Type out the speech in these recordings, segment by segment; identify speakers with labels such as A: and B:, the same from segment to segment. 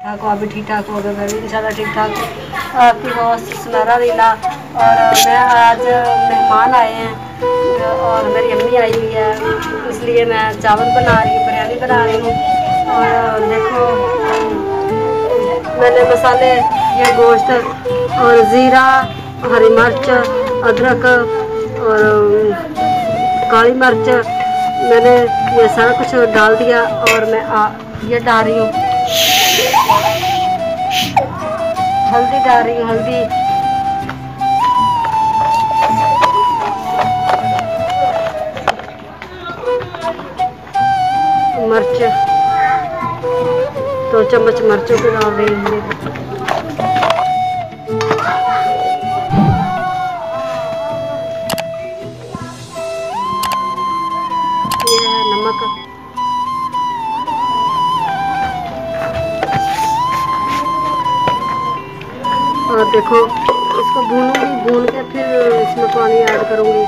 A: ठाक हो, अभी ठीक ठाक हो गए, मैं भी इंशाल्लाह ठीक ठाक हूँ। आपकी बहुत सुनहरा लीला। और मैं आज मेहमान आए हैं और मेरी अम्मी आई हुई है, इसलिए मैं चावल बना रही हूँ, बिरयानी बना रही हूँ। और देखो मैंने मसाले, ये गोश्त और ज़ीरा, हरी मिर्च, अदरक और काली मिर्च, मैंने ये सारा कुछ डाल दिया। और मैं ये डाल रही हूँ हल्दी, डाल रही हूँ हल्दी, मिर्च, 2 चम्मच मिर्चों की डाल रही हूँ। ये है नमक, और देखो इसको भूनूंगी, भून के फिर इसमें पानी ऐड करूंगी।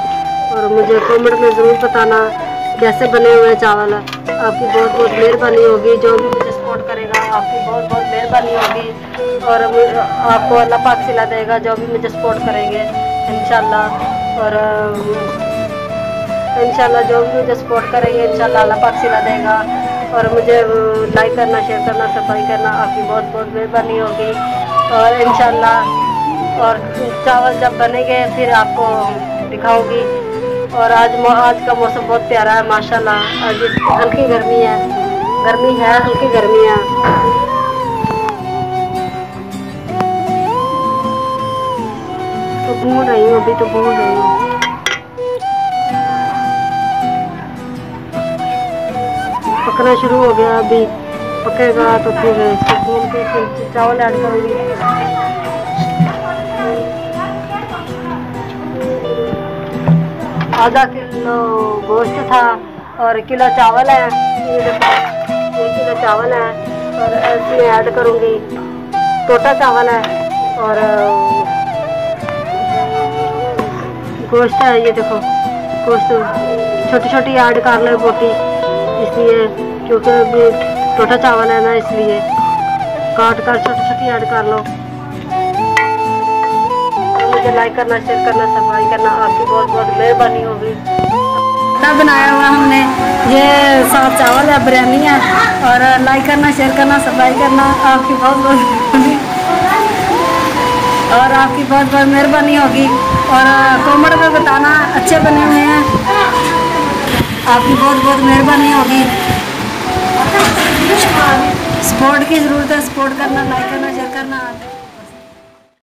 A: और मुझे कमेंट में ज़रूर बताना कैसे बने हुए चावल। आपकी बहुत बहुत मेहरबानी होगी, जो भी मुझे सपोर्ट करेगा आपकी बहुत बहुत मेहरबानी होगी। और आपको अल्लाह पाक सिला देगा जो भी मुझे सपोर्ट करेंगे इंशाल्लाह। और इंशाल्लाह जो भी मुझे सपोर्ट करेंगे इंशाल्लाह अल्लाह पाक सिला देगा। और मुझे लाइक करना, शेयर करना, सब्सक्राइब करना, आपकी बहुत बहुत मेहरबानी होगी। और इंशाल्लाह और चावल जब बनेंगे फिर आपको दिखाऊंगी। और आज का मौसम बहुत प्यारा है माशाल्लाह। आज हल्की गर्मी है, हल्की गर्मी है। तो भून रही हूँ, अभी तो भून रही हूँ। पकना शुरू हो गया, अभी पकेगा तो फिर इसको भून के फिर चावल ऐड करूँगी। आधा किलो गोश्त था और किलो चावल है, 1 किलो चावल है। और इसमें ऐड करूँगी टोटा चावल है और गोश्त है। ये देखो गोश्त छोटी छोटी ऐड कर लो बोटी, इसलिए क्योंकि अभी टोटा चावल है ना, इसलिए काट कर छोटी छोटी ऐड कर लो। मुझे लाइक करना, शेयर करना, सब्सक्राइब करना, आपकी बहुत बहुत मेहरबानी होगी। बनाया हुआ हमने ये साफ चावल है, बिरयानी है। और लाइक करना, शेयर करना, सब्सक्राइब करना, आपकी बहुत बहुत और आपकी बहुत बहुत मेहरबानी होगी। और कमेंट में बताना अच्छे बने हुए हैं, आपकी बहुत बहुत मेहरबानी होगी। सपोर्ट की ज़रूरत है, सपोर्ट करना, लाइक करना, शेयर करना।